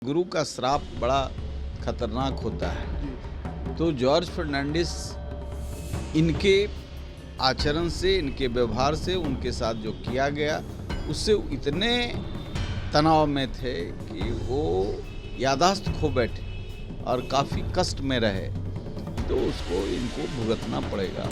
गुरु का श्राप बड़ा खतरनाक होता है। तो जॉर्ज फर्नांडिस इनके आचरण से, इनके व्यवहार से, उनके साथ जो किया गया उससे इतने तनाव में थे कि वो याददाश्त खो बैठे और काफ़ी कष्ट में रहे। तो उसको इनको भुगतना पड़ेगा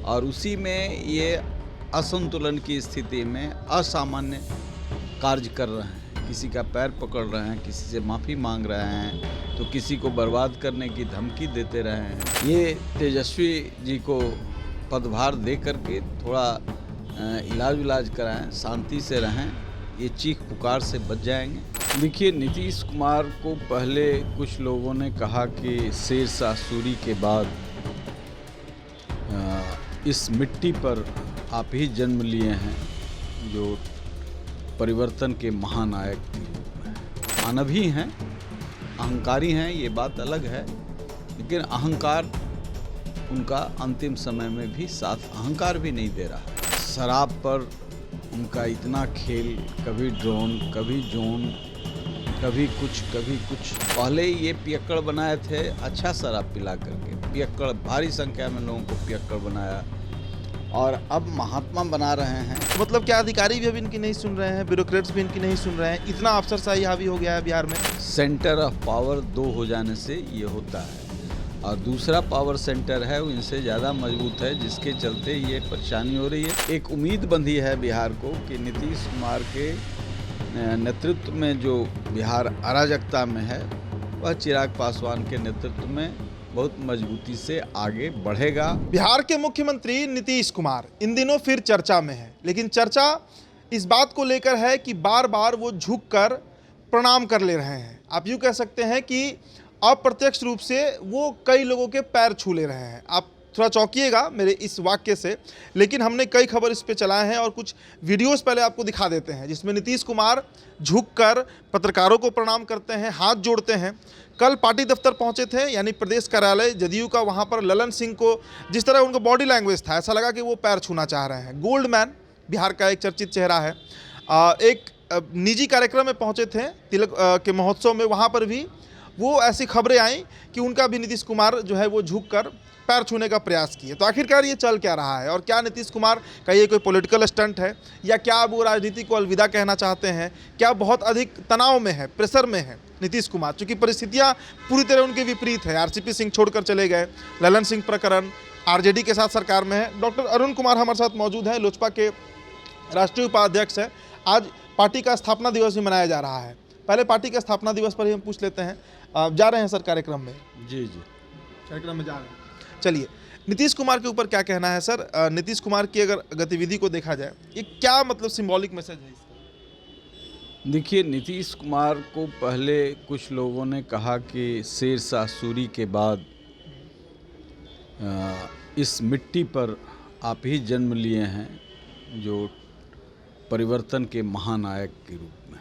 और उसी में ये असंतुलन की स्थिति में असामान्य कार्य कर रहे हैं। किसी का पैर पकड़ रहे हैं, किसी से माफ़ी मांग रहे हैं, तो किसी को बर्बाद करने की धमकी देते रहे हैं। ये तेजस्वी जी को पदभार दे करके थोड़ा इलाज कराएं, शांति से रहें, ये चीख पुकार से बच जाएंगे। देखिए, नीतीश कुमार को पहले कुछ लोगों ने कहा कि शेरशाह सूरी के बाद इस मिट्टी पर आप ही जन्म लिए हैं, जो परिवर्तन के महानायक के रूप में। मानवी हैं, अहंकारी हैं, ये बात अलग है, लेकिन अहंकार उनका अंतिम समय में भी साथ अहंकार भी नहीं दे रहा। शराब पर उनका इतना खेल, कभी ड्रोन, कभी जोन, कभी कुछ कभी कुछ। पहले ये पियक्कड़ बनाए थे अच्छा शराब पिला करके, पियक्कड़ भारी संख्या में लोगों को पियक्कड़ बनाया और अब महात्मा बना रहे हैं। मतलब क्या अधिकारी भी अब इनकी नहीं सुन रहे हैं, ब्यूरोक्रेट्स भी इनकी नहीं सुन रहे हैं? इतना अफसरशाही हावी हो गया है बिहार में। सेंटर ऑफ पावर दो हो जाने से ये होता है और दूसरा पावर सेंटर है वो इनसे ज़्यादा मजबूत है, जिसके चलते ये परेशानी हो रही है। एक उम्मीद बंधी है बिहार को कि नीतीश कुमार के नेतृत्व में जो बिहार अराजकता में है, वह चिराग पासवान के नेतृत्व में बहुत मजबूती से आगे बढ़ेगा। बिहार के मुख्यमंत्री नीतीश कुमार इन दिनों फिर चर्चा में है, लेकिन चर्चा इस बात को लेकर है कि बार बार वो झुककर प्रणाम कर ले रहे हैं। आप यूँ कह सकते हैं कि अप्रत्यक्ष रूप से वो कई लोगों के पैर छू ले रहे हैं। आप थोड़ा चौंकिएगा मेरे इस वाक्य से, लेकिन हमने कई खबर इस पे चलाए हैं और कुछ वीडियोस पहले आपको दिखा देते हैं, जिसमें नीतीश कुमार झुककर पत्रकारों को प्रणाम करते हैं, हाथ जोड़ते हैं। कल पार्टी दफ्तर पहुंचे थे, यानी प्रदेश कार्यालय जदयू का, वहां पर ललन सिंह को जिस तरह उनका बॉडी लैंग्वेज था, ऐसा लगा कि वो पैर छूना चाह रहे हैं। गोल्ड मैन बिहार का एक चर्चित चेहरा है। एक निजी कार्यक्रम में पहुंचे थे, तिलक के महोत्सव में, वहाँ पर भी वो ऐसी खबरें आई कि उनका भी नीतीश कुमार जो है वो झुककर पैर छूने का प्रयास किए। तो आखिरकार ये चल क्या रहा है और क्या नीतीश कुमार का ये कोई पॉलिटिकल स्टंट है या क्या वो राजनीति को अलविदा कहना चाहते हैं? क्या बहुत अधिक तनाव में है, प्रेशर में है नीतीश कुमार, चूँकि परिस्थितियाँ पूरी तरह उनके विपरीत है। आरसीपी सिंह छोड़कर चले गए, ललन सिंह प्रकरण, आरजेडी के साथ सरकार में है। डॉक्टर अरुण कुमार हमारे साथ मौजूद हैं, लोजपा के राष्ट्रीय उपाध्यक्ष हैं। आज पार्टी का स्थापना दिवस भी मनाया जा रहा है। पहले पार्टी के स्थापना दिवस पर ही हम पूछ लेते हैं, जा रहे हैं सर कार्यक्रम में? जी कार्यक्रम में जा रहे हैं। चलिए, नीतीश कुमार के ऊपर क्या कहना है सर? नीतीश कुमार की अगर गतिविधि को देखा जाए, ये क्या मतलब सिंबॉलिक मैसेज है इसका? देखिए, नीतीश कुमार को पहले कुछ लोगों ने कहा कि शेरशाह सूरी के बाद इस मिट्टी पर आप ही जन्म लिए हैं, जो परिवर्तन के महानायक के रूप में,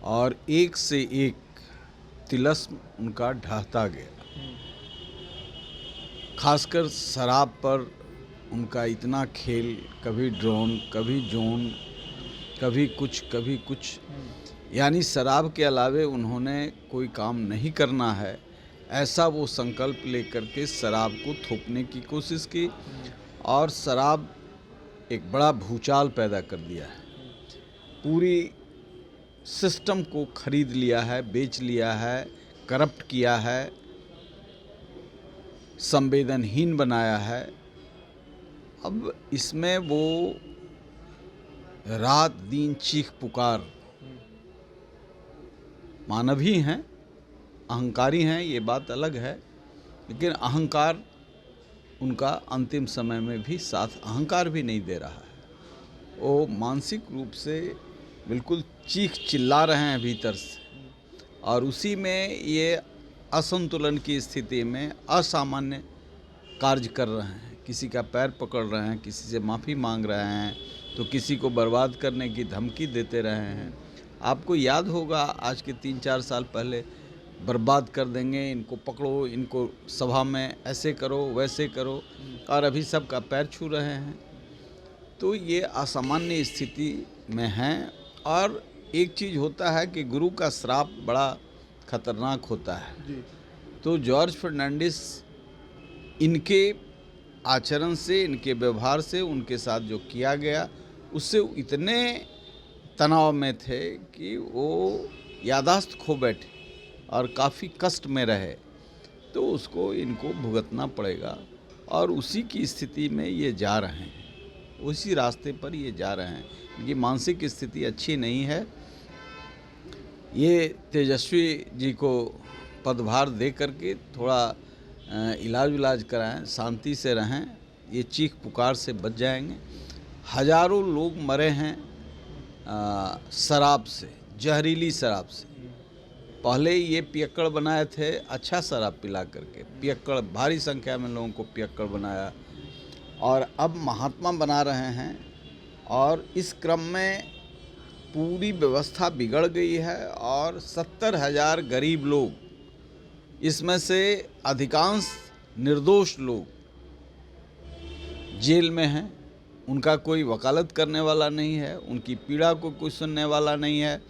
और एक से एक तिलस्म उनका ढहता गया। खासकर शराब पर उनका इतना खेल, कभी ड्रोन, कभी जोन, कभी कुछ कभी कुछ, यानी शराब के अलावे उन्होंने कोई काम नहीं करना है, ऐसा वो संकल्प लेकर के शराब को थोपने की कोशिश की और शराब एक बड़ा भूचाल पैदा कर दिया है। पूरी सिस्टम को खरीद लिया है, बेच लिया है, करप्ट किया है, संवेदनहीन बनाया है। अब इसमें वो रात दिन चीख पुकार, मानवी हैं, अहंकारी हैं, ये बात अलग है, लेकिन अहंकार उनका अंतिम समय में भी साथ अहंकार भी नहीं दे रहा है। वो मानसिक रूप से बिल्कुल चीख चिल्ला रहे हैं भीतर से और उसी में ये असंतुलन की स्थिति में असामान्य कार्य कर रहे हैं। किसी का पैर पकड़ रहे हैं, किसी से माफ़ी मांग रहे हैं, तो किसी को बर्बाद करने की धमकी देते रहे हैं। आपको याद होगा, आज के 3-4 साल पहले बर्बाद कर देंगे, इनको पकड़ो, इनको सभा में ऐसे करो वैसे करो, और अभी सबका पैर छू रहे हैं। तो ये असामान्य स्थिति में हैं और एक चीज़ होता है कि गुरु का श्राप बड़ा खतरनाक होता है। जी तो जॉर्ज फर्नांडिस इनके आचरण से, इनके व्यवहार से, उनके साथ जो किया गया उससे इतने तनाव में थे कि वो याददाश्त खो बैठे और काफ़ी कष्ट में रहे। तो उसको इनको भुगतना पड़ेगा और उसी की स्थिति में ये जा रहे हैं, उसी रास्ते पर ये जा रहे हैं। इनकी मानसिक स्थिति अच्छी नहीं है। ये तेजस्वी जी को पदभार दे करके थोड़ा इलाज कराएं, शांति से रहें, ये चीख पुकार से बच जाएंगे। हजारों लोग मरे हैं शराब से, जहरीली शराब से। पहले ये पियक्कड़ बनाए थे अच्छा शराब पिला करके, पियक्कड़ भारी संख्या में लोगों को पियक्कड़ बनाया और अब महात्मा बना रहे हैं। और इस क्रम में पूरी व्यवस्था बिगड़ गई है और 70,000 गरीब लोग, इसमें से अधिकांश निर्दोष लोग जेल में हैं। उनका कोई वकालत करने वाला नहीं है, उनकी पीड़ा को कोई सुनने वाला नहीं है।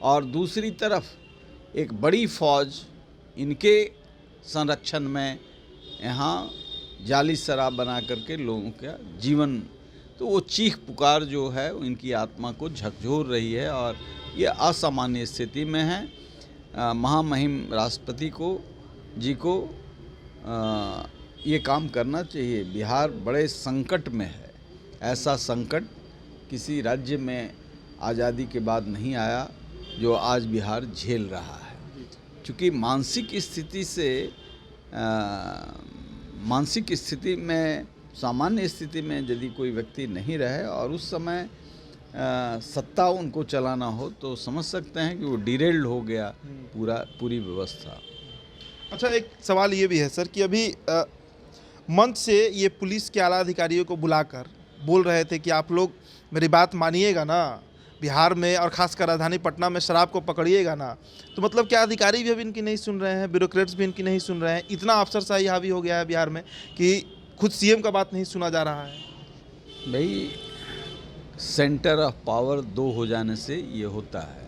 और दूसरी तरफ एक बड़ी फौज इनके संरक्षण में यहाँ जाली शराब बना करके लोगों का जीवन, तो वो चीख पुकार जो है इनकी आत्मा को झकझोर रही है और ये असामान्य स्थिति में है। महामहिम राष्ट्रपति जी को ये काम करना चाहिए। बिहार बड़े संकट में है। ऐसा संकट किसी राज्य में आज़ादी के बाद नहीं आया जो आज बिहार झेल रहा है। क्योंकि मानसिक स्थिति में, सामान्य स्थिति में यदि कोई व्यक्ति नहीं रहे और उस समय सत्ता उनको चलाना हो तो समझ सकते हैं कि वो डिरेल्ड हो गया पूरी व्यवस्था। अच्छा, एक सवाल ये भी है सर कि अभी मंच से ये पुलिस के आला अधिकारियों को बुलाकर बोल रहे थे कि आप लोग मेरी बात मानिएगा ना, बिहार में और खासकर राजधानी पटना में शराब को पकड़िएगा ना। तो मतलब क्या अधिकारी भी अब इनकी नहीं सुन रहे हैं, ब्यूरोक्रेट्स भी इनकी नहीं सुन रहे हैं? इतना अफसरशाही हावी हो गया है बिहार में कि खुद सीएम का बात नहीं सुना जा रहा है। भाई, सेंटर ऑफ पावर दो हो जाने से ये होता है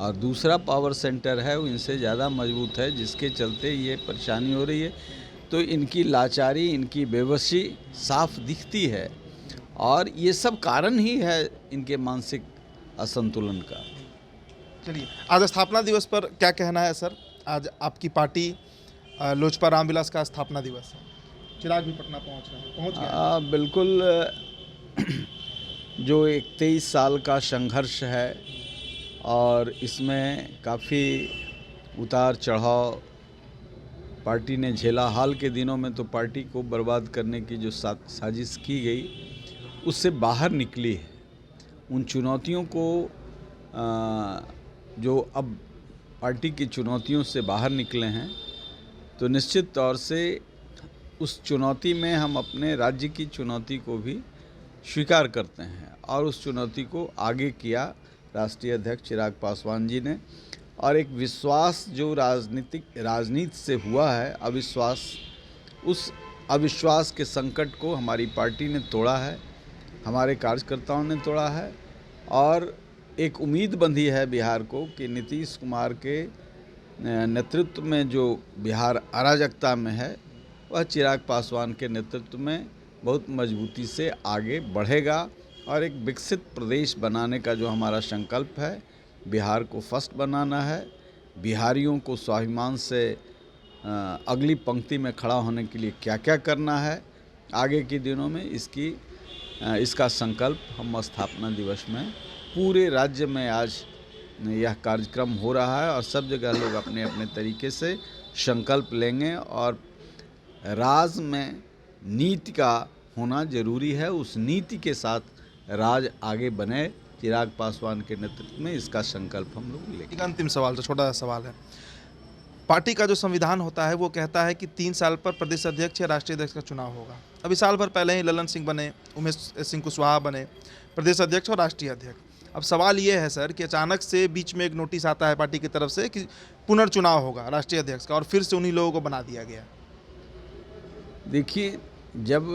और दूसरा पावर सेंटर है वो इनसे ज़्यादा मजबूत है, जिसके चलते ये परेशानी हो रही है। तो इनकी लाचारी, इनकी बेबसी साफ दिखती है और ये सब कारण ही है इनके मानसिक असंतुलन का। चलिए, आज स्थापना दिवस पर क्या कहना है सर? आज आपकी पार्टी लोजपा रामविलास का स्थापना दिवस है, चिराग भी पटना पहुंच गया। बिल्कुल। जो एक 23 साल का संघर्ष है और इसमें काफ़ी उतार चढ़ाव पार्टी ने झेला। हाल के दिनों में तो पार्टी को बर्बाद करने की जो साजिश की गई उससे बाहर निकली है। उन चुनौतियों को जो अब पार्टी की चुनौतियों से बाहर निकले हैं तो निश्चित तौर से उस चुनौती में हम अपने राज्य की चुनौती को भी स्वीकार करते हैं और उस चुनौती को आगे किया राष्ट्रीय अध्यक्ष चिराग पासवान जी ने। और एक विश्वास जो राजनीति से हुआ है, अविश्वास, उस अविश्वास के संकट को हमारी पार्टी ने तोड़ा है, हमारे कार्यकर्ताओं ने तोड़ा है और एक उम्मीद बंधी है बिहार को कि नीतीश कुमार के नेतृत्व में जो बिहार अराजकता में है वह चिराग पासवान के नेतृत्व में बहुत मजबूती से आगे बढ़ेगा और एक विकसित प्रदेश बनाने का जो हमारा संकल्प है, बिहार को फर्स्ट बनाना है, बिहारियों को स्वाभिमान से अगली पंक्ति में खड़ा होने के लिए क्या क्या करना है आगे के दिनों में, इसका संकल्प हम स्थापना दिवस में पूरे राज्य में आज यह कार्यक्रम हो रहा है और सब जगह लोग अपने अपने तरीके से संकल्प लेंगे। और राज में नीति का होना जरूरी है, उस नीति के साथ राज आगे बने चिराग पासवान के नेतृत्व में, इसका संकल्प हम लोग लेंगे। एक अंतिम सवाल, तो छोटा सा सवाल है। पार्टी का जो संविधान होता है वो कहता है कि 3 साल पर प्रदेश अध्यक्ष या राष्ट्रीय अध्यक्ष का चुनाव होगा। अभी साल भर पहले ही ललन सिंह बने, उमेश सिंह कुशवाहा बने प्रदेश अध्यक्ष और राष्ट्रीय अध्यक्ष। अब सवाल ये है सर कि अचानक से बीच में एक नोटिस आता है पार्टी की तरफ से कि पुनर्चुनाव होगा राष्ट्रीय अध्यक्ष का और फिर से उन्हीं लोगों को बना दिया गया। देखिए, जब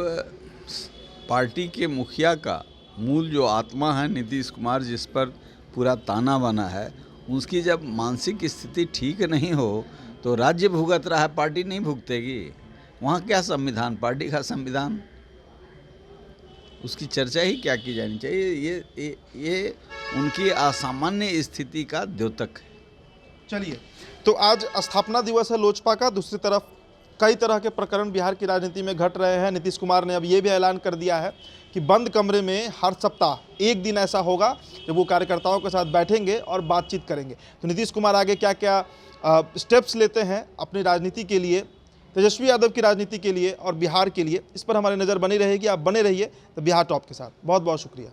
पार्टी के मुखिया का मूल जो आत्मा है नीतीश कुमार, जिस पर पूरा ताना बाना है, उसकी जब मानसिक स्थिति ठीक नहीं हो तो राज्य भुगत रहा है, पार्टी नहीं भुगतेगी। वहाँ क्या संविधान, पार्टी का संविधान, उसकी चर्चा ही क्या की जानी चाहिए। ये उनकी असामान्य स्थिति का द्योतक है। चलिए, तो आज स्थापना दिवस है लोजपा का, दूसरी तरफ कई तरह के प्रकरण बिहार की राजनीति में घट रहे हैं। नीतीश कुमार ने अब ये भी ऐलान कर दिया है कि बंद कमरे में हर सप्ताह एक दिन ऐसा होगा जब वो कार्यकर्ताओं के साथ बैठेंगे और बातचीत करेंगे। तो नीतीश कुमार आगे क्या क्या स्टेप्स लेते हैं अपनी राजनीति के लिए, तेजस्वी यादव की राजनीति के लिए और बिहार के लिए, इस पर हमारी नज़र बनी रहेगी। आप बने रहिए तो बिहार टॉप के साथ। बहुत बहुत शुक्रिया।